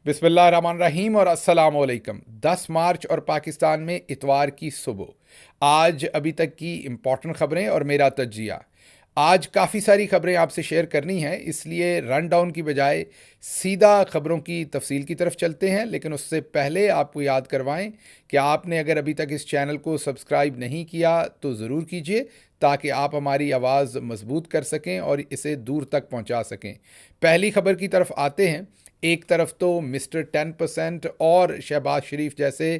बिस्मिल्लाहिर्रहमानिर्रहीम और अस्सलाम वालेकुम। 10 मार्च और पाकिस्तान में इतवार की सुबह आज अभी तक की इम्पॉर्टेंट खबरें और मेरा तज्जिया। आज काफ़ी सारी खबरें आपसे शेयर करनी है, इसलिए रन डाउन की बजाय सीधा खबरों की तफसील की तरफ चलते हैं। लेकिन उससे पहले आपको याद करवाएं कि आपने अगर अभी तक इस चैनल को सब्सक्राइब नहीं किया तो ज़रूर कीजिए, ताकि आप हमारी आवाज़ मजबूत कर सकें और इसे दूर तक पहुंचा सकें। पहली खबर की तरफ आते हैं। एक तरफ तो मिस्टर 10% और शहबाज शरीफ जैसे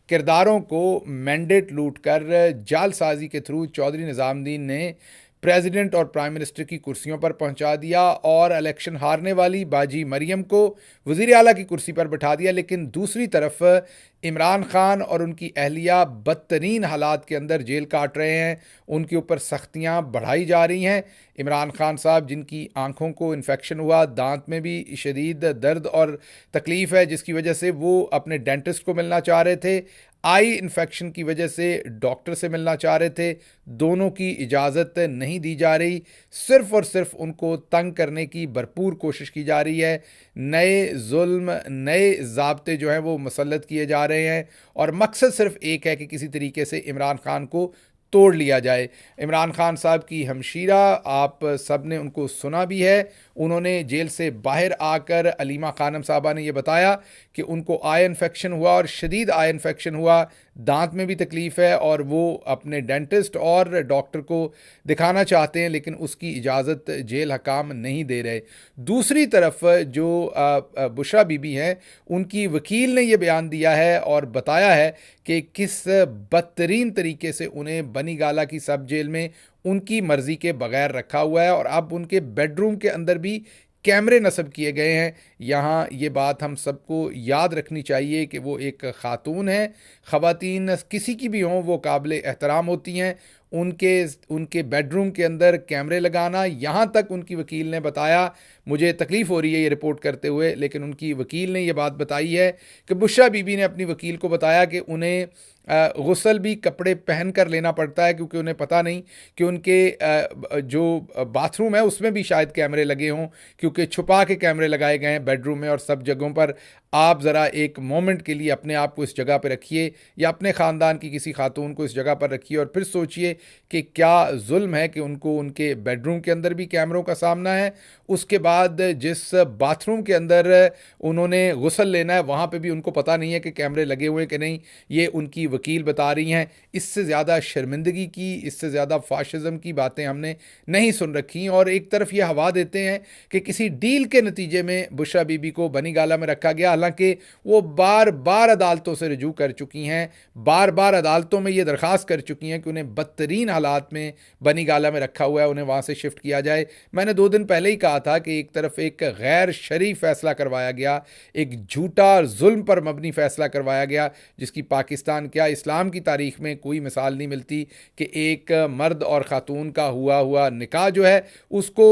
किरदारों को मैंडेट लूट कर जालसाजी के थ्रू चौधरी निज़ामुद्दीन ने प्रेसिडेंट और प्राइम मिनिस्टर की कुर्सियों पर पहुंचा दिया और इलेक्शन हारने वाली बाजी मरियम को वज़ीर आला की कुर्सी पर बिठा दिया। लेकिन दूसरी तरफ इमरान खान और उनकी अहलिया बदतरीन हालात के अंदर जेल काट रहे हैं, उनके ऊपर सख्तियां बढ़ाई जा रही हैं। इमरान खान साहब जिनकी आंखों को इन्फेक्शन हुआ, दांत में भी शदीद दर्द और तकलीफ़ है, जिसकी वजह से वो अपने डेंटिस्ट को मिलना चाह रहे थे, आई इन्फेक्शन की वजह से डॉक्टर से मिलना चाह रहे थे, दोनों की इजाज़त नहीं दी जा रही। सिर्फ़ और सिर्फ उनको तंग करने की भरपूर कोशिश की जा रही है। नए जुल्म, नए ज़ाब्ते जो हैं वो मुसल्लत किए जा रहे हैं और मकसद सिर्फ एक है कि किसी तरीके से इमरान खान को तोड़ लिया जाए। इमरान खान साहब की हमशीरा, आप सब ने उनको सुना भी है, उन्होंने जेल से बाहर आकर अलीमा खानम साहबा ने यह बताया कि उनको आई इन्फेक्शन हुआ और शदीद आई इन्फेक्शन हुआ, दांत में भी तकलीफ़ है और वो अपने डेंटिस्ट और डॉक्टर को दिखाना चाहते हैं, लेकिन उसकी इजाज़त जेल हकाम नहीं दे रहे। दूसरी तरफ जो बुशरा बीबी हैं, उनकी वकील ने यह बयान दिया है और बताया है कि किस बदतरीन तरीके से उन्हें बनी गाला की सब जेल में उनकी मर्ज़ी के बगैर रखा हुआ है और अब उनके बेडरूम के अंदर भी कैमरे नस्ब किए गए हैं। यहाँ ये बात हम सबको याद रखनी चाहिए कि वो एक ख़ातून है। ख़वातीन किसी की भी हों, वो काबिल एहतराम होती हैं। उनके उनके बेडरूम के अंदर कैमरे लगाना, यहाँ तक उनकी वकील ने बताया, मुझे तकलीफ़ हो रही है ये रिपोर्ट करते हुए, लेकिन उनकी वकील ने ये बात बताई है कि बुशरा बीबी ने अपनी वकील को बताया कि उन्हें गुस्ल भी कपड़े पहन कर लेना पड़ता है, क्योंकि उन्हें पता नहीं कि उनके जो बाथरूम है उसमें भी शायद कैमरे लगे हों, क्योंकि छुपा के कैमरे लगाए गए हैं बेडरूम में और सब जगहों पर। आप ज़रा एक मोमेंट के लिए अपने आप को इस जगह पर रखिए या अपने ख़ानदान की किसी खातून को इस जगह पर रखिए और फिर सोचिए कि क्या जुल्म है कि उनको उनके बेडरूम के अंदर भी कैमरों का सामना है। उसके बाद जिस बाथरूम के अंदर उन्होंने गुस्ल लेना है, वहाँ पे भी उनको पता नहीं है कि कैमरे लगे हुए कि नहीं। ये उनकी वकील बता रही हैं। इससे ज़्यादा शर्मिंदगी की, इससे ज़्यादा फाशिज़म की बातें हमने नहीं सुन रखी। और एक तरफ ये हवा देते हैं कि किसी डील के नतीजे में बुशरा बीबी को बनी गाला में रखा गया, हालांकि वो बार बार अदालतों से रुजू कर चुकी हैं, बार बार अदालतों में ये दरख्वास्त कर चुकी हैं कि उन्हें बदतरीन हालात में बनी गाला में रखा हुआ है, उन्हें वहाँ से शिफ्ट किया जाए। मैंने 2 दिन पहले ही कहा था कि एक तरफ एक गैर शरई फैसला करवाया गया, एक झूठा जुल्म पर मबनी फैसला करवाया गया, जिसकी पाकिस्तान क्या इस्लाम की तारीख में कोई मिसाल नहीं मिलती कि एक मर्द और ख़ातून का हुआ निकाह जो है उसको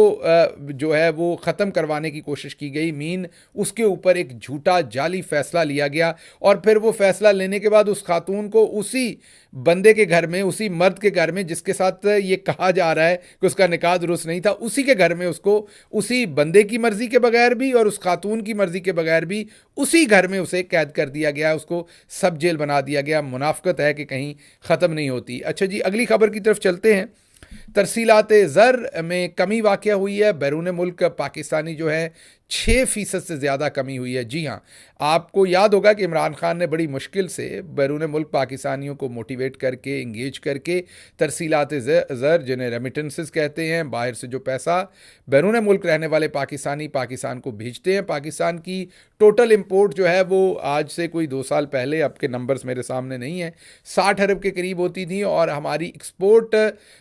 जो है वो ख़त्म करवाने की कोशिश की गई। मीन उसके ऊपर एक झूठा जाली फ़ैसला लिया गया और फिर वो फ़ैसला लेने के बाद उस खातून को उसी बंदे के घर में, उसी मर्द के घर में जिसके साथ ये कहा जा रहा है कि उसका निकाह दुरुस्त नहीं था, उसी के घर में उसको उसी बंदे की मर्ज़ी के बगैर भी और उस खातून की मर्ज़ी के बगैर भी उसी घर में उसे कैद कर दिया गया, उसको सब जेल बना दिया गया। मुनाफ़क़त है कि कहीं ख़त्म नहीं होती। अच्छा जी, अगली खबर की तरफ चलते हैं। तरसीलात ज़र में कमी वाक़या हुई है। बैरून मुल्क पाकिस्तानी जो है 6% से ज़्यादा कमी हुई है। जी हाँ, आपको याद होगा कि इमरान खान ने बड़ी मुश्किल से बैरून मुल्क पाकिस्तानियों को मोटिवेट करके, इंगेज करके तरसीलात ज़र, जिन्हें रेमिटेंसेस कहते हैं, बाहर से जो पैसा बैरून मुल्क रहने वाले पाकिस्तानी पाकिस्तान को भेजते हैं, पाकिस्तान की टोटल इम्पोर्ट जो है वो आज से कोई 2 साल पहले, अब के नंबर्स मेरे सामने नहीं है, 60 अरब के करीब होती थी और हमारी एक्सपोर्ट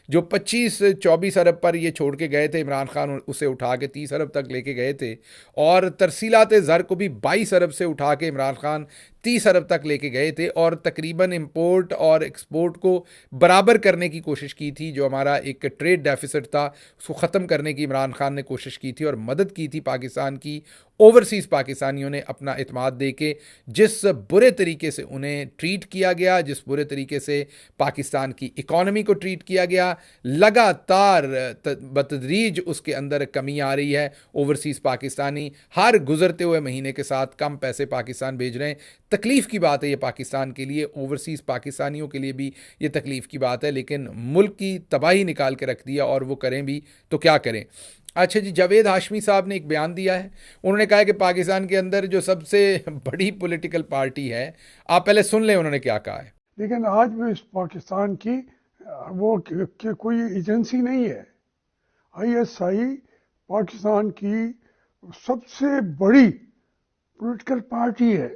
जो 25-24 अरब पर ये छोड़ के गए थे इमरान खान, उसे उठा के 30 अरब तक लेके गए थे। और तरसीलात ज़र को भी 22 अरब से उठा के इमरान खान 30 अरब तक लेके गए थे और तकरीबन इंपोर्ट और एक्सपोर्ट को बराबर करने की कोशिश की थी। जो हमारा एक ट्रेड डेफिसिट था उसको ख़त्म करने की इमरान खान ने कोशिश की थी और मदद की थी पाकिस्तान की। ओवरसीज़ पाकिस्तानियों ने अपना इत्मीनान दे के जिस बुरे तरीके से उन्हें ट्रीट किया गया, जिस बुरे तरीके से पाकिस्तान की इकॉनमी को ट्रीट किया गया, लगातार बतदरीज उसके अंदर कमी आ रही है। ओवरसीज़ पाकिस्तानी हर गुजरते हुए महीने के साथ कम पैसे पाकिस्तान भेज रहे हैं। तकलीफ़ की बात है ये पाकिस्तान के लिए, ओवरसीज़ पाकिस्तानियों के लिए भी ये तकलीफ़ की बात है, लेकिन मुल्क की तबाही निकाल के रख दिया और वो करें भी तो क्या करें। अच्छा जी, जावेद हाशमी साहब ने एक बयान दिया है। उन्होंने कहा है कि पाकिस्तान के अंदर जो सबसे बड़ी पॉलिटिकल पार्टी है, आप पहले सुन लें उन्होंने क्या कहा है। लेकिन आज भी इस पाकिस्तान की कोई एजेंसी नहीं है। आईएसआई पाकिस्तान की सबसे बड़ी पॉलिटिकल पार्टी है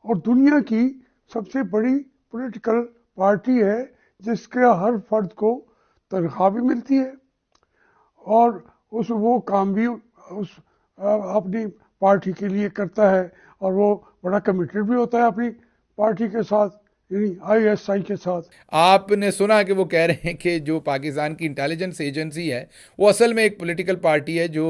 और दुनिया की सबसे बड़ी पॉलिटिकल पार्टी है, जिसके हर फर्द को तनख्वाह भी मिलती है और वो काम भी अपनी पार्टी के लिए करता है और वो बड़ा कमिटेड भी होता है अपनी पार्टी के साथ, यानी आईएसआई के साथ। आपने सुना कि वो कह रहे हैं कि जो पाकिस्तान की इंटेलिजेंस एजेंसी है वो असल में एक पॉलिटिकल पार्टी है जो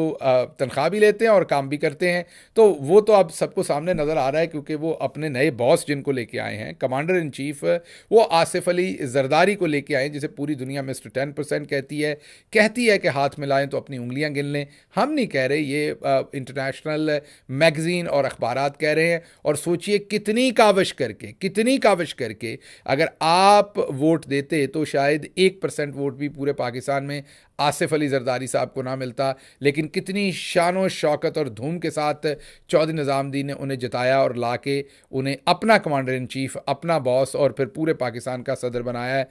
तनख्वाह भी लेते हैं और काम भी करते हैं। तो वो तो अब सबको सामने नज़र आ रहा है, क्योंकि वो अपने नए बॉस जिनको लेके आए हैं, कमांडर इन चीफ, वो आसिफ अली जरदारी को लेके आए हैं, जिसे पूरी दुनिया मिस्टर 10% कहती है कि हाथ मिलाएं तो अपनी उंगलियां गिन लें। हम नहीं कह रहे, ये इंटरनेशनल मैगजीन और अखबारात कह रहे हैं। और सोचिए कितनी काविश करके अगर आप वोट देते तो शायद 1% वोट भी पूरे पाकिस्तान में आसिफ अली जरदारी साहब को ना मिलता। लेकिन कितनी शानो शौकत और धूम के साथ चौधरी निज़ामुद्दीन ने उन्हें जिताया और ला के उन्हें अपना कमांडर इन चीफ, अपना बॉस और फिर पूरे पाकिस्तान का सदर बनाया है।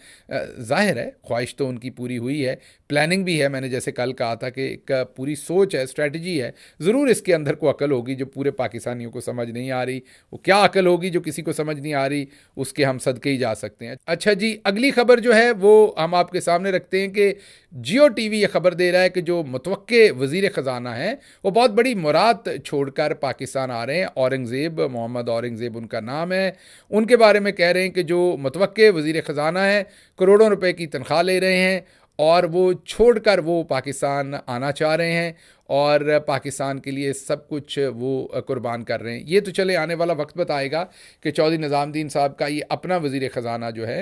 जाहिर है ख्वाहिश तो उनकी पूरी हुई है, प्लानिंग भी है। मैंने जैसे कल कहा था कि एक पूरी सोच है, स्ट्रैटेजी है। ज़रूर इसके अंदर को अकल होगी जो पूरे पाकिस्तानियों को समझ नहीं आ रही। वो क्या अकल होगी जो किसी को समझ नहीं आ रही, उसके हम सदके ही जा सकते हैं। अच्छा जी, अगली खबर जो है वो हम आपके सामने रखते हैं कि जियो टीवी ये खबर दे रहा है कि जो मुतवक्के वज़ीर ख़जाना है वो बहुत बड़ी मुराद छोड़कर पाकिस्तान आ रहे हैं। औरंगज़ेब, मोहम्मद औरंगज़ेब उनका नाम है। उनके बारे में कह रहे हैं कि जो मुतवक्के वज़ीर ख़जाना है करोड़ों रुपए की तनख्वाह ले रहे हैं और वो छोड़कर वो पाकिस्तान आना चाह रहे हैं और पाकिस्तान के लिए सब कुछ वो कुर्बान कर रहे हैं। ये तो चले आने वाला वक्त बताएगा कि चौधरी निज़ामुद्दीन साहब का ये अपना वज़ीर ख़जाना जो है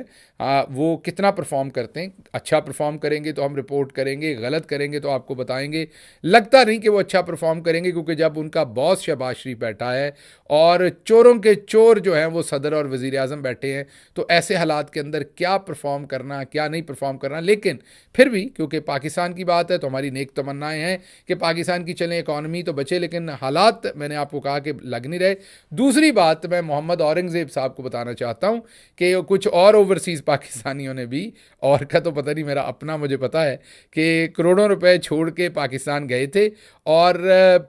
वो कितना परफॉर्म करते हैं। अच्छा परफॉर्म करेंगे तो हम रिपोर्ट करेंगे, गलत करेंगे तो आपको बताएंगे। लगता नहीं कि वो अच्छा परफॉर्म करेंगे, क्योंकि जब उनका बॉस शहबाज शरीफ बैठा है और चोरों के चोर जो हैं वो सदर और वज़ीर आज़म बैठे हैं, तो ऐसे हालात के अंदर क्या परफॉर्म करना, क्या नहीं परफॉर्म करना। लेकिन फिर भी क्योंकि पाकिस्तान की बात है तो हमारी नेक तमन्नाएं हैं कि पाकिस्तान की चलें, इकॉनमी तो बचे, लेकिन हालात मैंने आपको कहा कि लग नहीं रहे। दूसरी बात मैं मोहम्मद औरंगज़ेब साहब को बताना चाहता हूँ कि कुछ और ओवरसीज़ पाकिस्तानियों ने भी, और का तो पता नहीं, मेरा अपना मुझे पता है कि करोड़ों रुपए छोड़ के पाकिस्तान गए थे और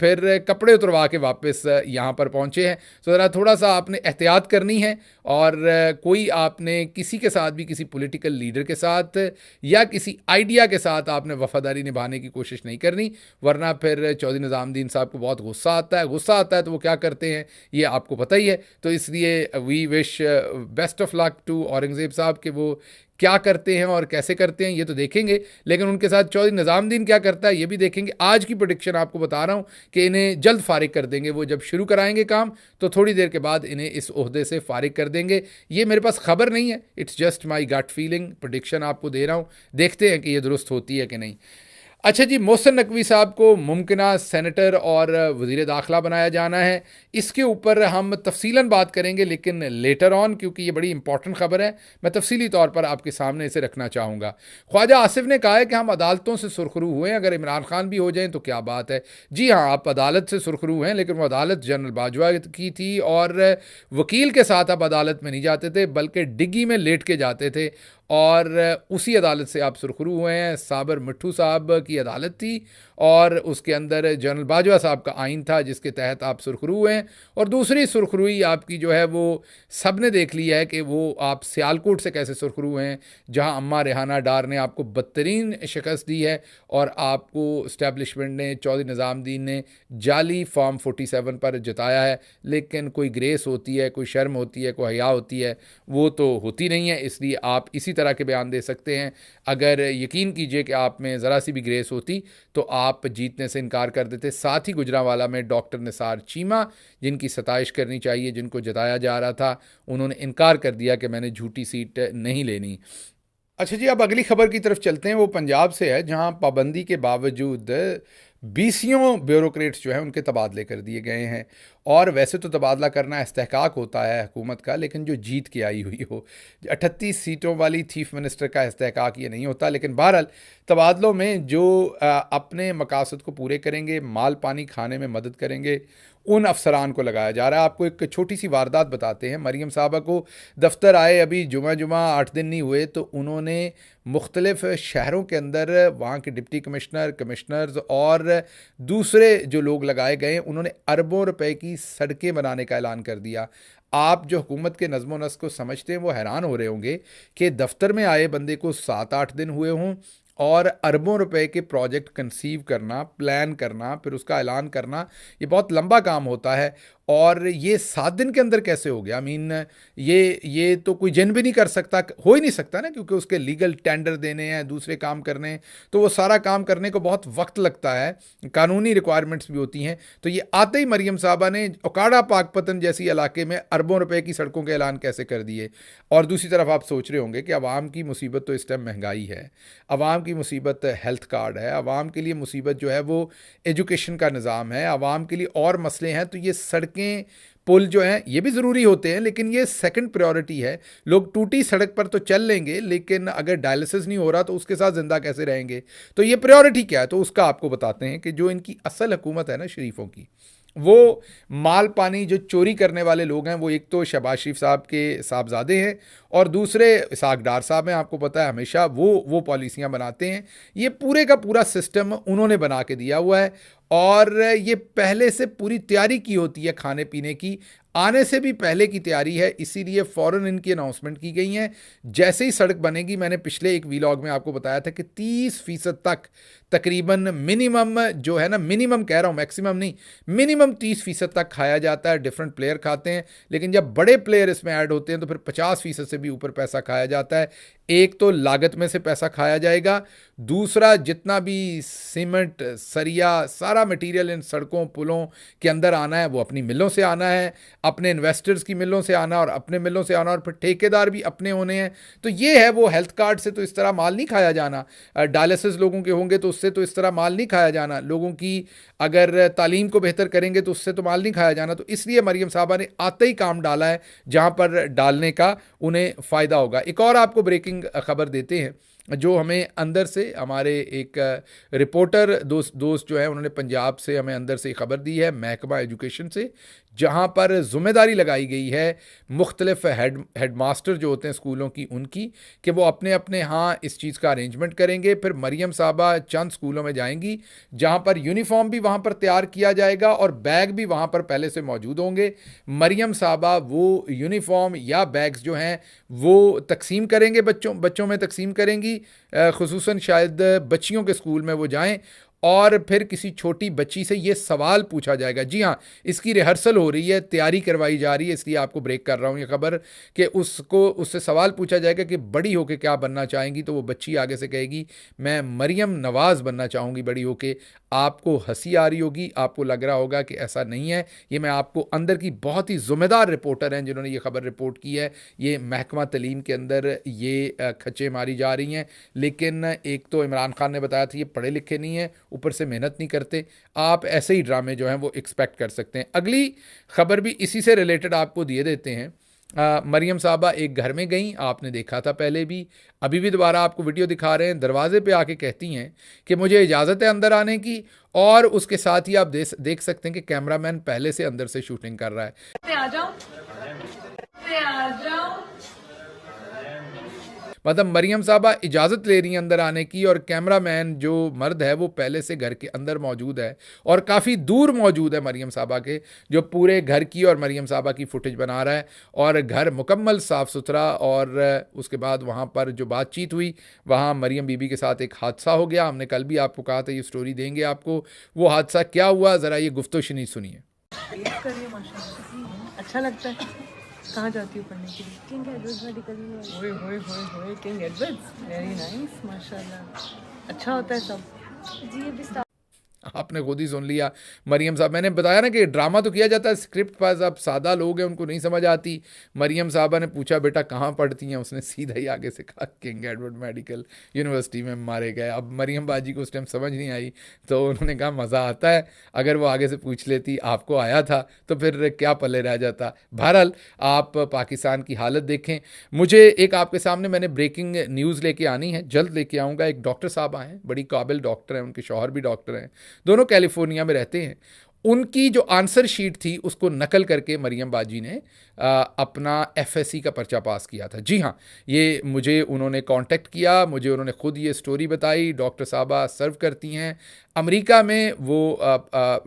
फिर कपड़े उतरवा के वापस यहाँ पर पहुँचे हैं। तो ज़रा थोड़ा सा आपने एहतियात करनी है और कोई आपने किसी के साथ भी, किसी पॉलिटिकल लीडर के साथ या किसी आइडिया के साथ आपने वफादारी निभाने की कोशिश नहीं करनी, वरना फिर चौधरी निज़ामुद्दीन साहब को बहुत गुस्सा आता है तो वो क्या करते हैं ये आपको पता ही है। तो इसलिए we wish best of luck to Aurangzeb साहब कि वो क्या करते हैं और कैसे करते हैं ये तो देखेंगे, लेकिन उनके साथ चौधरी निज़ामुद्दीन क्या करता है ये भी देखेंगे। आज की प्रेडिक्शन आपको बता रहा हूँ कि इन्हें जल्द फारिग कर देंगे। वो जब शुरू कराएंगे काम तो थोड़ी देर के बाद इन्हें इस ओहदे से फारिग कर देंगे। ये मेरे पास खबर नहीं है, it's just my gut feeling, prediction आपको दे रहा हूँ, देखते हैं कि ये दुरुस्त होती है कि नहीं। अच्छा जी, मोहसिन नकवी साहब को मुमकिना सेनेटर और वज़ीर दाखिला बनाया जाना है। इसके ऊपर हम तफसीलन बात करेंगे, लेकिन लेटर ऑन, क्योंकि ये बड़ी इंपॉर्टेंट ख़बर है। मैं तफसीली तौर पर आपके सामने इसे रखना चाहूँगा। ख्वाजा आसिफ ने कहा है कि हम अदालतों से सुरखरू हुए हैं, अगर इमरान खान भी हो जाएं तो क्या बात है। जी हाँ, आप अदालत से सुरखरू हैं, लेकिन वो अदालत जनरल बाजवा की थी और वकील के साथ आप अदालत में नहीं जाते थे, बल्कि डिग्गी में लेट के जाते थे। और उसी अदालत से आप सुरखरू हुए हैं। साबर मिट्ठू साहब की अदालत थी और उसके अंदर जनरल बाजवा साहब का आइन था जिसके तहत आप सुरखरू हैं, और दूसरी सुरखरुई आपकी जो है वो सब ने देख लिया है कि वो आप सियालकोट से कैसे सुरखरू हैं, जहां अम्मा रेहाना डार ने आपको बदतरीन शिकस्त दी है और आपको इस्टेब्लिशमेंट ने, चौधरी निज़ामुद्दीन ने जाली फॉर्म 47 पर जताया है। लेकिन कोई ग्रेस होती है, कोई शर्म होती है, कोई हया होती है, वो तो होती नहीं है। इसलिए आप इसी तरह के बयान दे सकते हैं। अगर यकीन कीजिए कि आप में ज़रा सी भी ग्रेस होती तो आप जीतने से इनकार कर देते। साथ ही गुजरांवाला में डॉक्टर निसार चीमा, जिनकी सताइश करनी चाहिए, जिनको जताया जा रहा था, उन्होंने इनकार कर दिया कि मैंने झूठी सीट नहीं लेनी। अच्छा जी, अब अगली खबर की तरफ चलते हैं। वो पंजाब से है, जहां पाबंदी के बावजूद बीसियों ब्यूरोक्रेट्स जो हैं उनके तबादले कर दिए गए हैं। और वैसे तो तबादला करना इस्तेहकाक होता है हुकूमत का, लेकिन जो जीत के आई हुई हो, 38 सीटों वाली चीफ मिनिस्टर का इस्तेहकाक ये नहीं होता। लेकिन बहरहाल तबादलों में जो अपने मकासद को पूरे करेंगे, माल पानी खाने में मदद करेंगे, उन अफसरान को लगाया जा रहा है। आपको एक छोटी सी वारदात बताते हैं। मरियम साहबा को दफ्तर आए अभी जुमा 8 दिन नहीं हुए तो उन्होंने मुख्तलिफ शहरों के अंदर वहाँ के डिप्टी कमिश्नर, कमिश्नर्स और दूसरे जो लोग लगाए गए, उन्होंने अरबों रुपए की सड़कें बनाने का ऐलान कर दिया। आप जो हुकूमत के नज़्म नस्क को समझते हैं वो हैरान हो रहे होंगे कि दफ्तर में आए बंदे को 7-8 दिन हुए हों और अरबों रुपए के प्रोजेक्ट कंसीव करना, प्लान करना, फिर उसका ऐलान करना, ये बहुत लंबा काम होता है। और ये 7 दिन के अंदर कैसे हो गया? आई मीन ये तो कोई जन भी नहीं कर सकता, हो ही नहीं सकता ना, क्योंकि उसके लीगल टेंडर देने हैं, दूसरे काम करने हैं, तो वो सारा काम करने को बहुत वक्त लगता है, कानूनी रिक्वायरमेंट्स भी होती हैं। तो ये आते ही मरियम साहबा ने ओकाड़ा पाकपतन जैसी इलाके में अरबों रुपए की सड़कों के ऐलान कैसे कर दिए। और दूसरी तरफ आप सोच रहे होंगे कि अवाम की मुसीबत तो इस टाइम महंगाई है, अवाम की मुसीबत हेल्थ कार्ड है, अवाम के लिए मुसीबत जो है वो एजुकेशन का निज़ाम है, अवाम के लिए और मसले हैं। तो ये सड़कें, पुल जो हैं ये भी ज़रूरी होते हैं, लेकिन ये सेकंड प्रायोरिटी है। लोग टूटी सड़क पर तो चल लेंगे, लेकिन अगर डायलिसिस नहीं हो रहा तो उसके साथ ज़िंदा कैसे रहेंगे? तो ये प्रायोरिटी क्या है? तो उसका आपको बताते हैं कि जो इनकी असल हुकूमत है ना शरीफों की, वो माल पानी जो चोरी करने वाले लोग हैं, वो एक तो शहबाज शरीफ साहब के साहबजादे हैं और दूसरे इसहाक डार साहब हैं। आपको पता है हमेशा वो पॉलिसियां बनाते हैं। ये पूरे का पूरा सिस्टम उन्होंने बना के दिया हुआ है और ये पहले से पूरी तैयारी की होती है, खाने पीने की आने से भी पहले की तैयारी है। इसीलिए फ़ौरन इनकी अनाउंसमेंट की गई हैं। जैसे ही सड़क बनेगी, मैंने पिछले एक वीलॉग में आपको बताया था कि 30% तक तकरीबन मिनिमम जो है ना, मिनिमम कह रहा हूँ, मैक्सिमम नहीं, मिनिमम 30% तक खाया जाता है। डिफरेंट प्लेयर खाते हैं, लेकिन जब बड़े प्लेयर इसमें ऐड होते हैं तो फिर 50% से भी ऊपर पैसा खाया जाता है। एक तो लागत में से पैसा खाया जाएगा, दूसरा जितना भी सीमेंट, सरिया, सारा मटेरियल इन सड़कों पुलों के अंदर आना है वो अपनी मिलों से आना है, अपने इन्वेस्टर्स की मिलों से आना और अपने मिलों से आना, और फिर ठेकेदार भी अपने होने हैं। तो ये है वो। हेल्थ कार्ड से तो इस तरह माल नहीं खाया जाना, डायलिसिस लोगों के होंगे तो उससे तो इस तरह माल नहीं खाया जाना, लोगों की अगर तालीम को बेहतर करेंगे तो उससे तो माल नहीं खाया जाना। तो इसलिए मरियम साहबा ने आते ही काम डाला है जहां पर डालने का उन्हें फ़ायदा होगा। एक और आपको ब्रेकिंग खबर देते हैं जो हमें अंदर से हमारे एक रिपोर्टर दोस्त जो है उन्होंने पंजाब से हमें अंदर से खबर दी है, महकमा एजुकेशन से, जहाँ पर ज़िम्मेदारी लगाई गई है मुख्तलिफ हेड मास्टर जो होते हैं स्कूलों की, उनकी, कि वो अपने अपने यहाँ इस चीज़ का अरेंजमेंट करेंगे। फिर मरियम साहबा चंद स्कूलों में जाएंगी जहाँ पर यूनिफॉर्म भी वहाँ पर तैयार किया जाएगा और बैग भी वहाँ पर पहले से मौजूद होंगे। मरियम साहबा वो यूनिफॉर्म या बैग्स जो हैं वो तकसीम करेंगे, बच्चों में तकसीम करेंगी, खुसूसन शायद बच्चियों के स्कूल में वो जाएं और फिर किसी छोटी बच्ची से ये सवाल पूछा जाएगा। जी हाँ, इसकी रिहर्सल हो रही है, तैयारी करवाई जा रही है, इसलिए आपको ब्रेक कर रहा हूँ ये खबर, कि उससे सवाल पूछा जाएगा कि बड़ी होके क्या बनना चाहेंगी। तो वो बच्ची आगे से कहेगी मैं मरियम नवाज़ बनना चाहूँगी बड़ी होके। आपको हंसी आ रही होगी, आपको लग रहा होगा कि ऐसा नहीं है। ये मैं आपको अंदर की बहुत ही ज़िम्मेदार रिपोर्टर हैं जिन्होंने ये खबर रिपोर्ट की है। ये महकमा तलीम के अंदर ये खच्चे मारी जा रही हैं। लेकिन एक तो इमरान खान ने बताया था ये पढ़े लिखे नहीं हैं, ऊपर से मेहनत नहीं करते। आप ऐसे ही ड्रामे जो हैं वो एक्सपेक्ट कर सकते हैं। अगली खबर भी इसी से रिलेटेड आपको दिए देते हैं। मरियम साहबा एक घर में गई, आपने देखा था पहले भी, अभी भी दोबारा आपको वीडियो दिखा रहे हैं। दरवाजे पे आके कहती हैं कि मुझे इजाज़त है अंदर आने की, और उसके साथ ही आप देख सकते हैं कि कैमरामैन पहले से अंदर से शूटिंग कर रहा है। मतलब मरियम साहबा इजाज़त ले रही हैं अंदर आने की, और कैमरामैन जो मर्द है वो पहले से घर के अंदर मौजूद है और काफ़ी दूर मौजूद है मरियम साहबा के, जो पूरे घर की और मरियम साहबा की फुटेज बना रहा है। और घर मुकम्मल साफ़ सुथरा। और उसके बाद वहाँ पर जो बातचीत हुई, वहाँ मरियम बीबी के साथ एक हादसा हो गया। हमने कल भी आपको कहा था ये स्टोरी देंगे आपको, वो हादसा क्या हुआ ज़रा ये गुफ्तगू सुनिए। अच्छा लगता है। कहाँ जाती हूँ पढ़ने के लिए? King Edward's Medical University. ओए होए होए होए, किंग एडवर्ड्स, वेरी नाइस, माशाल्लाह। अच्छा होता है सब। जी अभी आपने खुद ही सुन लिया। मरियम साहब, मैंने बताया ना कि ड्रामा तो किया जाता है, स्क्रिप्ट पास अब सादा लोग हैं उनको नहीं समझ आती। मरियम साहबा ने पूछा बेटा कहाँ पढ़ती हैं, उसने सीधा ही आगे से कहा किंग एडवर्ड मेडिकल यूनिवर्सिटी में मारे गए। अब मरियम बाजी को उस टाइम समझ नहीं आई तो उन्होंने कहा मज़ा आता है, अगर वो आगे से पूछ लेती आपको आया था तो फिर क्या पल्ले रह जाता। बहरहाल आप पाकिस्तान की हालत देखें। मुझे एक आपके सामने मैंने ब्रेकिंग न्यूज़ लेके आनी है, जल्द लेके आऊँगा। एक डॉक्टर साहब आए हैं, बड़ी काबिल डॉक्टर हैं, उनके शौहर भी डॉक्टर हैं, दोनों कैलिफोर्निया में रहते हैं। उनकी जो आंसर शीट थी उसको नकल करके मरियम बाजी ने अपना एफएससी का पर्चा पास किया था। जी हाँ, ये मुझे उन्होंने कांटेक्ट किया, मुझे उन्होंने खुद ये स्टोरी बताई। डॉक्टर साहबा सर्व करती हैं अमेरिका में, वो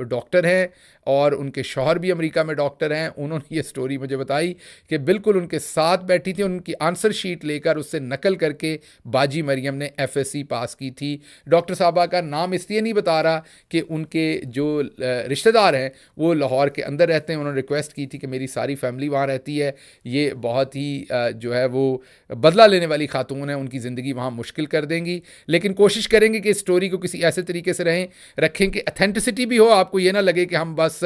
डॉक्टर हैं और उनके शौहर भी अमेरिका में डॉक्टर हैं। उन्होंने ये स्टोरी मुझे बताई कि बिल्कुल उनके साथ बैठी थी, उनकी आंसर शीट लेकर उससे नकल करके बाजी मरियम ने एफएससी पास की थी। डॉक्टर साहबा का नाम इसलिए नहीं बता रहा कि उनके जो रिश्तेदार हैं वो लाहौर के अंदर रहते हैं। उन्होंने रिक्वेस्ट की थी कि मेरी सारी फैमिली वहाँ रहती है, ये बहुत ही जो है वो बदला लेने वाली खातून है, उनकी ज़िंदगी वहाँ मुश्किल कर देंगी। लेकिन कोशिश करेंगे कि स्टोरी को किसी ऐसे तरीके से रखें कि अथेंटिसिटी भी हो, आपको ये ना लगे कि हम बस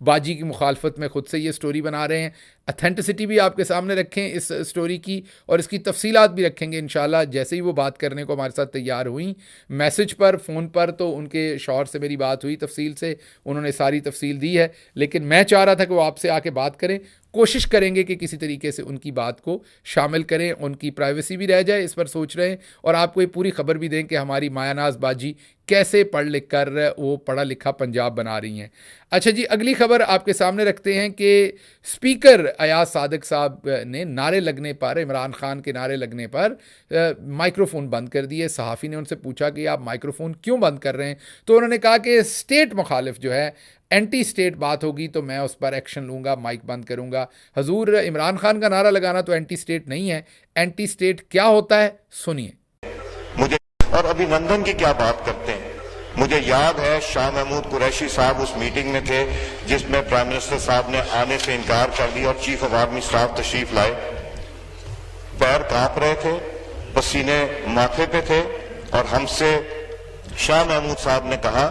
बाजी की मुखालफत में खुद से ये स्टोरी बना रहे हैं। अथेंटिसिटी भी आपके सामने रखें इस स्टोरी की, और इसकी तफसीलात भी रखेंगे इंशाल्लाह। जैसे ही वो बात करने को हमारे साथ तैयार हुई मैसेज पर, फ़ोन पर, तो उनके शौहर से मेरी बात हुई तफसील से, उन्होंने सारी तफसील दी है। लेकिन मैं चाह रहा था कि वो आपसे आके बात करें, कोशिश करेंगे कि किसी तरीके से उनकी बात को शामिल करें, उनकी प्राइवेसी भी रह जाए, इस पर सोच रहे हैं, और आपको ये पूरी खबर भी दें कि हमारी मायानाज बाजी कैसे पढ़ लिख कर वो पढ़ा लिखा पंजाब बना रही हैं। अच्छा जी, अगली खबर आपके सामने रखते हैं कि स्पीकर अयाज सादिक साहब ने नारे लगने पर, इमरान खान के नारे लगने पर माइक्रोफोन बंद कर दिए। सहाफ़ी ने उनसे पूछा कि आप माइक्रोफोन क्यों बंद कर रहे हैं, तो उन्होंने कहा कि स्टेट मुखालिफ जो है, एंटी स्टेट बात होगी तो मैं उस पर एक्शन लूँगा, माइक बंद करूँगा। हजूर, इमरान खान का नारा लगाना तो एंटी स्टेट नहीं है। एंटी स्टेट क्या होता है, सुनिए। मुझे और अभिनंदन की क्या बात करते हैं। मुझे याद है शाह महमूद कुरैशी साहब उस मीटिंग में थे जिसमें प्राइम मिनिस्टर साहब ने आने से इनकार कर दिया और चीफ ऑफ आर्मी स्टाफ तशरीफ लाए। पैर कांप रहे थे, पसीने माथे पे थे, और हमसे शाह महमूद साहब ने कहा,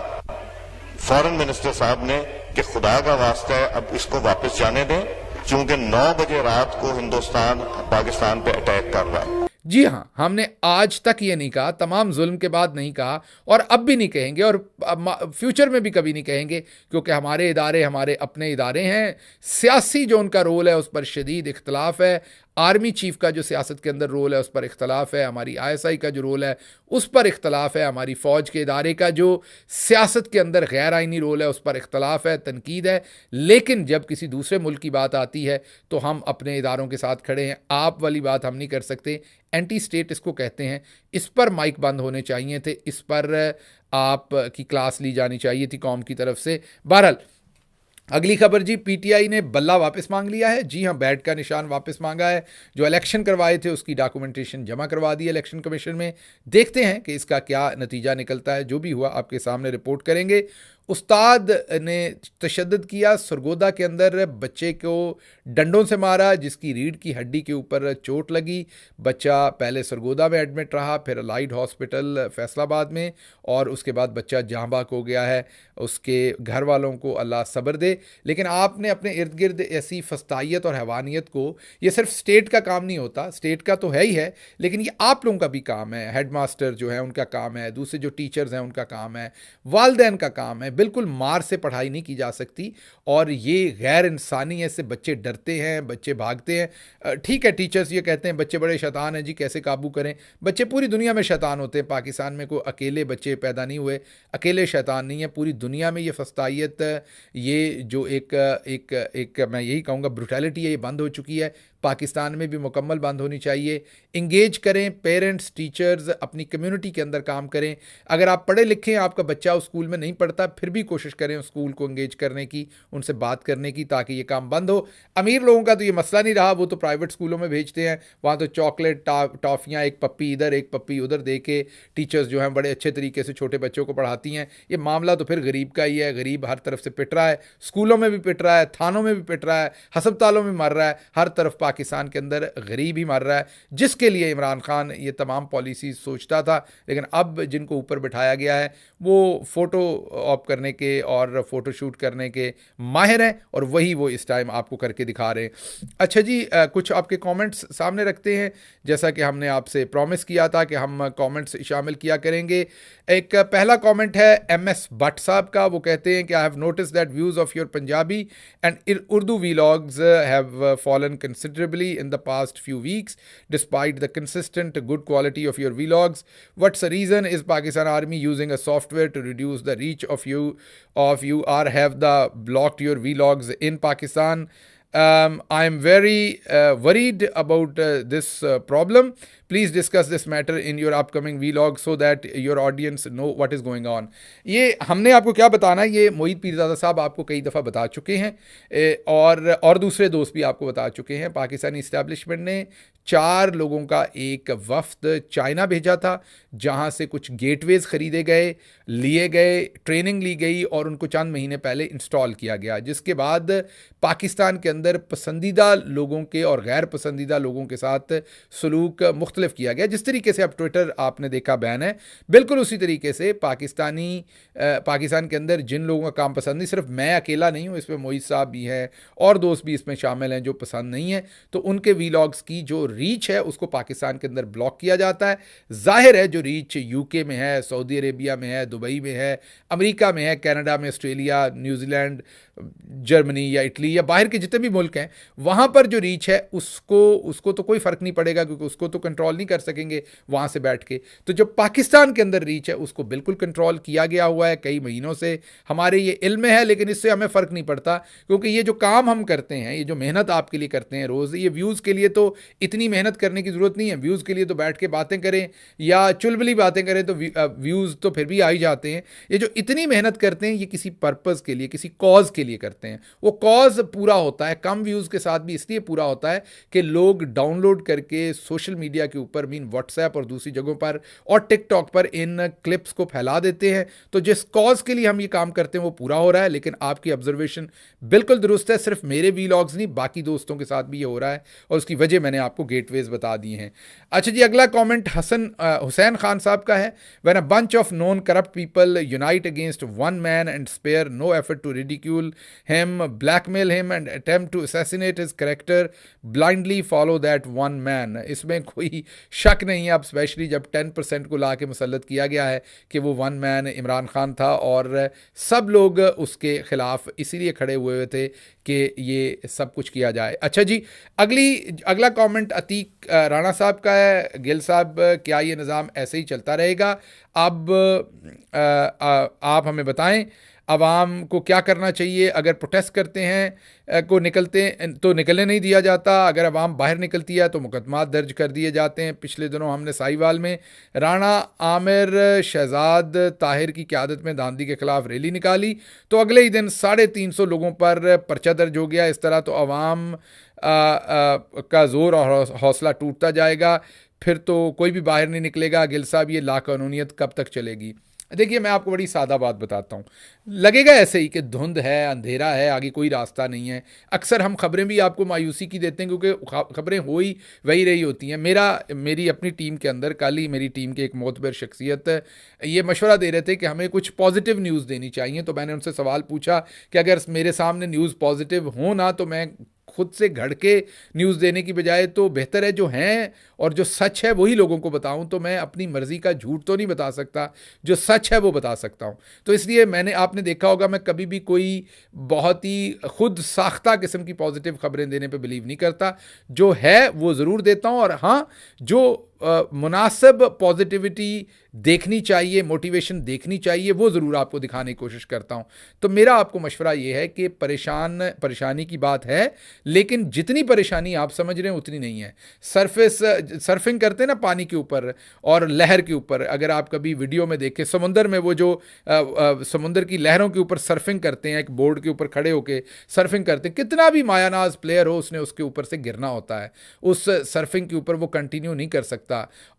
फॉरेन मिनिस्टर साहब ने, कि खुदा का वास्ता है अब इसको वापस जाने दें, क्योंकि 9 बजे रात को हिंदुस्तान पाकिस्तान पे अटैक कर रहा है। जी हाँ, हमने आज तक ये नहीं कहा, तमाम जुल्म के बाद नहीं कहा, और अब भी नहीं कहेंगे, और फ्यूचर में भी कभी नहीं कहेंगे, क्योंकि हमारे इदारे हमारे अपने इदारे हैं। सियासी जो उनका रोल है उस पर शदीद इख्तलाफ है, आर्मी चीफ का जो सियासत के अंदर रोल है उस पर इख्तलाफ है, हमारी ISI का जो रोल है उस पर इख्तलाफ है, हमारी फ़ौज के इदारे का जो सियासत के अंदर गैर आइनी रोल है उस पर इख्तलाफ है, तनकीद है। लेकिन जब किसी दूसरे मुल्क की बात आती है तो हम अपने इदारों के साथ खड़े हैं। आप वाली बात हम नहीं कर सकते, एंटी स्टेट इसको कहते हैं। इस पर माइक बंद होने चाहिए थे, इस पर आप की क्लास ली जानी चाहिए थी कौम की तरफ से। बहरहाल अगली खबर जी, PTI ने बल्ला वापस मांग लिया है। जी हाँ, बैट का निशान वापस मांगा है। जो इलेक्शन करवाए थे उसकी डॉक्यूमेंटेशन जमा करवा दी इलेक्शन कमीशन में। देखते हैं कि इसका क्या नतीजा निकलता है। जो भी हुआ आपके सामने रिपोर्ट करेंगे। उस्ताद ने तशद्दुद किया, सरगोदा के अंदर बच्चे को डंडों से मारा, जिसकी रीढ़ की हड्डी के ऊपर चोट लगी। बच्चा पहले सरगोदा में एडमिट रहा, फिर अलाइड हॉस्पिटल फैसलाबाद में, और उसके बाद बच्चा जहाँ बाक हो गया है। उसके घर वालों को अल्लाह सब्र दे। लेकिन आपने अपने इर्द गिर्द ऐसी फस्तायत और हैवानियत को, ये सिर्फ स्टेट का काम नहीं होता, स्टेट का तो है ही है, लेकिन ये आप लोगों का भी काम है। हेड मास्टर जो है उनका काम है, दूसरे जो टीचर्स हैं उनका काम है, वालदैन का काम है। बिल्कुल मार से पढ़ाई नहीं की जा सकती और ये गैर इंसानी है, इससे बच्चे डरते हैं, बच्चे भागते हैं। ठीक है, टीचर्स ये कहते हैं बच्चे बड़े शैतान हैं जी, कैसे काबू करें। बच्चे पूरी दुनिया में शैतान होते हैं, पाकिस्तान में कोई अकेले बच्चे पैदा नहीं हुए, अकेले शैतान नहीं है, पूरी दुनिया में ये फस्तायत, ये जो एक मैं यही कहूँगा ब्रुटैलिटी है, ये बंद हो चुकी है। पाकिस्तान में भी मुकम्मल बंद होनी चाहिए। इंगेज करें, पेरेंट्स टीचर्स अपनी कम्युनिटी के अंदर काम करें। अगर आप पढ़े लिखे हैं, आपका बच्चा उस स्कूल में नहीं पढ़ता, फिर भी कोशिश करें उस स्कूल को इंगेज करने की, उनसे बात करने की, ताकि ये काम बंद हो। अमीर लोगों का तो ये मसला नहीं रहा, वो तो प्राइवेट स्कूलों में भेजते हैं, वहाँ तो चॉकलेट टॉफ़ियाँ, एक पप्पी इधर एक पप्पी उधर दे के टीचर्स जो हैं बड़े अच्छे तरीके से छोटे बच्चों को पढ़ाती हैं। ये मामला तो फिर गरीब का ही है, गरीब हर तरफ से पिट रहा है, स्कूलों में भी पिट रहा है, थानों में भी पिट रहा है, हस्पतालों में मर रहा है, हर तरफ पाकिस्तान के अंदर गरीब ही मर रहा है, जिसके लिए इमरान खान ये तमाम पॉलिसी सोचता था। लेकिन अब जिनको ऊपर बिठाया गया है वो फ़ोटो ऑप करने के और फ़ोटो शूट करने के माहिर हैं, और वही वो इस टाइम आपको करके दिखा रहे हैं। अच्छा जी, कुछ आपके कमेंट्स सामने रखते हैं, जैसा कि हमने आपसे प्रॉमिस किया था कि हम कमेंट्स शामिल किया करेंगे। एक पहला कमेंट है MS भट्ट साहब का, वो कहते हैं कि I have notice that views of your Punjabi and Urdu vlogs have fallen considerably in the past few weeks despite the consistent good quality of your vlogs. What's the reason? Is Pakistan Army using a software to reduce the reach of you or have the blocked your vlogs in Pakistan? I am very worried about this problem. Please discuss this matter in your upcoming vlog so that your audience know what is going on. ये हमने आपको क्या बताना है, ये मोहित पीरज़ादा साहब आपको कई दफ़ा बता चुके हैं, और दूसरे दोस्त भी आपको बता चुके हैं। पाकिस्तानी इस्टेब्लिशमेंट ने 4 लोगों का एक वफ्द चाइना भेजा था, जहां से कुछ गेटवेज ख़रीदे गए, लिए गए, ट्रेनिंग ली गई और उनको चंद महीने पहले इंस्टॉल किया गया, जिसके बाद पाकिस्तान के अंदर पसंदीदा लोगों के और गैर पसंदीदा लोगों के साथ सलूक मुख्तलिफ किया गया। जिस तरीके से अब ट्विटर आपने देखा बैन है, बिल्कुल उसी तरीके से पाकिस्तान के अंदर जिन लोगों का काम पसंद नहीं, सिर्फ मैं अकेला नहीं हूँ, इसमें मोहित साहब भी हैं और दोस्त भी इसमें शामिल हैं जो पसंद नहीं है, तो उनके वीलॉग्स की जो रीच है उसको पाकिस्तान के अंदर ब्लॉक किया जाता है। जाहिर है जो रीच यूके में है, सऊदी अरेबिया में है, दुबई में है, अमेरिका में है, कनाडा में, ऑस्ट्रेलिया, न्यूजीलैंड, जर्मनी या इटली या बाहर के जितने भी मुल्क हैं, वहाँ पर जो रीच है उसको तो कोई फ़र्क नहीं पड़ेगा, क्योंकि उसको तो कंट्रोल नहीं कर सकेंगे वहाँ से बैठ के। तो जो पाकिस्तान के अंदर रीच है उसको बिल्कुल कंट्रोल किया गया हुआ है कई महीनों से, हमारे ये इल्म है, लेकिन इससे हमें फ़र्क नहीं पड़ता, क्योंकि ये जो काम हम करते हैं, ये जो मेहनत आपके लिए करते हैं रोज़, ये व्यूज़ के लिए तो इतनी मेहनत करने की ज़रूरत नहीं है। व्यूज़ के लिए तो बैठ के बातें करें या चुलबुली बातें करें तो व्यूज़ तो फिर भी आ ही जाते हैं। ये जो इतनी मेहनत करते हैं ये किसी पर्पज़ के लिए, किसी कॉज के लिए करते हैं। वो कॉज पूरा होता है कम व्यूज़ के साथ भी इसलिए पूरा होता है कि लोग डाउनलोड करके सोशल मीडिया के ऊपर, मीन व्हाट्सएप और दूसरी जगहों पर और टिकटॉक पर इन क्लिप्स को फैला देते हैं। तो जिस कॉज के लिए हम ये काम करते हैं वो पूरा हो रहा है। लेकिन आपकी ऑब्जर्वेशन बिल्कुल दुरुस्त है, सिर्फ मेरे वीलॉग्स नहीं, बाकी दोस्तों के साथ भी ये हो रहा है, और उसकी वजह मैंने आपको गेटवेज बता दी हैं। अच्छा जी, अगला कमेंट हुसैन खान साहब का है। When a bunch of non corrupt people unite against one man and spare no effort to ridicule him, blackmail him and attempt to assassinate his character, blindly follow that one man. इसमें कोई शक नहीं है, अब specially जब 10% को ला के मुसल्लत किया गया है कि वो वन मैन इमरान खान था, और सब लोग उसके खिलाफ इसीलिए खड़े हुए थे कि ये सब कुछ किया जाए। अच्छा जी, अगला कमेंट अतीक राणा साहब का है। गिल साहब, क्या ये निज़ाम ऐसे ही चलता रहेगा? अब आप हमें बताएं अवाम को क्या करना चाहिए। अगर प्रोटेस्ट करते हैं को निकलते तो निकलने नहीं दिया जाता, अगर अवाम बाहर निकलती है तो मुकदमा दर्ज कर दिए जाते हैं। पिछले दिनों हमने साहिवाल में राणा आमिर शहजाद ताहिर की क़यादत में धांधली के ख़िलाफ़ रैली निकाली, तो अगले ही दिन 350 लोगों पर पर्चा दर्ज हो गया। इस तरह तो अवाम का ज़ोर और हौसला टूटता जाएगा, फिर तो कोई भी बाहर नहीं निकलेगा। गिल साहब, ये लाकानूनियत कब तक चलेगी? देखिए, मैं आपको बड़ी सादा बात बताता हूँ। लगेगा ऐसे ही कि धुंध है, अंधेरा है, आगे कोई रास्ता नहीं है। अक्सर हम खबरें भी आपको मायूसी की देते हैं, क्योंकि खबरें हो ही वही रही होती हैं। मेरी अपनी टीम के अंदर कल ही मेरी टीम के एक मोतबर शख्सियत ये मशवरा दे रहे थे कि हमें कुछ पॉजिटिव न्यूज़ देनी चाहिए। तो मैंने उनसे सवाल पूछा कि अगर मेरे सामने न्यूज़ पॉजिटिव हो ना, तो मैं खुद से घड़ के न्यूज़ देने की बजाय तो बेहतर है जो हैं और जो सच है वही लोगों को बताऊं, तो मैं अपनी मर्जी का झूठ तो नहीं बता सकता, जो सच है वो बता सकता हूं। तो इसलिए आपने देखा होगा मैं कभी भी कोई बहुत ही खुद साख्ता किस्म की पॉजिटिव खबरें देने पे बिलीव नहीं करता, जो है वो ज़रूर देता हूं। और हाँ, जो मुनासिब पॉजिटिविटी देखनी चाहिए, मोटिवेशन देखनी चाहिए, वो ज़रूर आपको दिखाने की कोशिश करता हूं। तो मेरा आपको मशवरा ये है कि परेशानी की बात है, लेकिन जितनी परेशानी आप समझ रहे हैं उतनी नहीं है। सर्फिंग करते हैं ना पानी के ऊपर और लहर के ऊपर, अगर आप कभी वीडियो में देखें समुंदर में, वो जो समुंदर की लहरों के ऊपर सर्फिंग करते हैं, एक बोर्ड के ऊपर खड़े होकर सर्फिंग करते हैं, कितना भी मायानाज प्लेयर हो उसने उसके ऊपर से गिरना होता है, उस सर्फिंग के ऊपर वो कंटिन्यू नहीं कर सकता।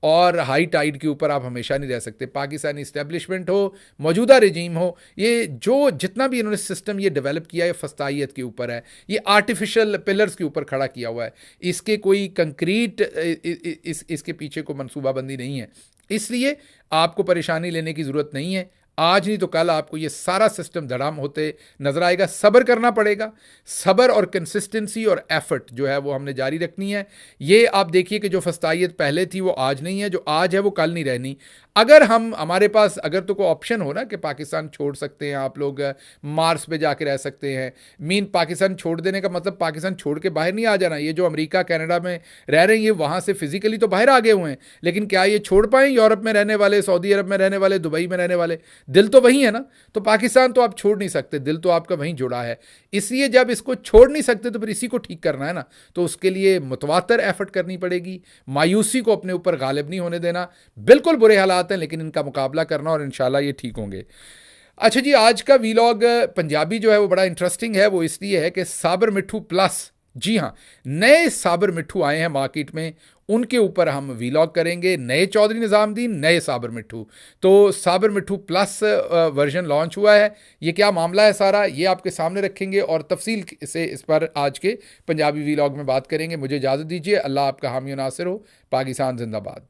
और हाई टाइड के ऊपर आप हमेशा नहीं रह सकते। पाकिस्तानी इस्टेब्लिशमेंट हो, मौजूदा रजीम हो, ये जो जितना भी इन्होंने सिस्टम ये डेवलप किया है फस्तायत के ऊपर है, ये आर्टिफिशियल पिलर्स के ऊपर खड़ा किया हुआ है, इसके कोई कंक्रीट इसके पीछे को मनसूबाबंदी नहीं है। इसलिए आपको परेशानी लेने की ज़रूरत नहीं है। आज नहीं तो कल आपको ये सारा सिस्टम धड़ाम होते नजर आएगा। सब्र करना पड़ेगा, सब्र और कंसिस्टेंसी और एफर्ट जो है वो हमने जारी रखनी है। ये आप देखिए कि जो फस्तायत पहले थी वो आज नहीं है, जो आज है वो कल नहीं रहनी। अगर हमारे पास अगर तो कोई ऑप्शन हो ना कि पाकिस्तान छोड़ सकते हैं, आप लोग मार्स पे जाके रह सकते हैं, पाकिस्तान छोड़ देने का मतलब पाकिस्तान छोड़ के बाहर नहीं आ जाना। ये जो अमेरिका कनाडा में रह रहे हैं ये वहाँ से फिजिकली तो बाहर आ गए हुए हैं, लेकिन क्या ये छोड़ पाएँ? यूरोप में रहने वाले, सऊदी अरब में रहने वाले, दुबई में रहने वाले, दिल तो वही है ना। तो पाकिस्तान तो आप छोड़ नहीं सकते, दिल तो आपका वहीं जुड़ा है। इसलिए जब इसको छोड़ नहीं सकते तो फिर इसी को ठीक करना है ना। तो उसके लिए मुतवातर एफर्ट करनी पड़ेगी, मायूसी को अपने ऊपर गालिब नहीं होने देना। बिल्कुल बुरे हालात हैं लेकिन इनका मुकाबला करना और इंशाल्लाह ये ठीक होंगे। अच्छा जी, आज का वीलॉग पंजाबी जो है वो बड़ा इंटरेस्टिंग है। वो इसलिए है कि साबर मिट्ठू प्लस, जी हाँ, नए साबर मिट्ठू आए हैं मार्केट में, उनके ऊपर हम वीलॉग करेंगे। नए चौधरी निज़ामुद्दीन, नए साबर मिट्ठू। तो साबर मिट्ठू प्लस वर्जन लॉन्च हुआ है। ये क्या मामला है सारा, ये आपके सामने रखेंगे और तफसील से इस पर आज के पंजाबी वीलॉग में बात करेंगे। मुझे इजाज़त दीजिए। अल्लाह आपका हामी नासिर हो। पाकिस्तान जिंदाबाद।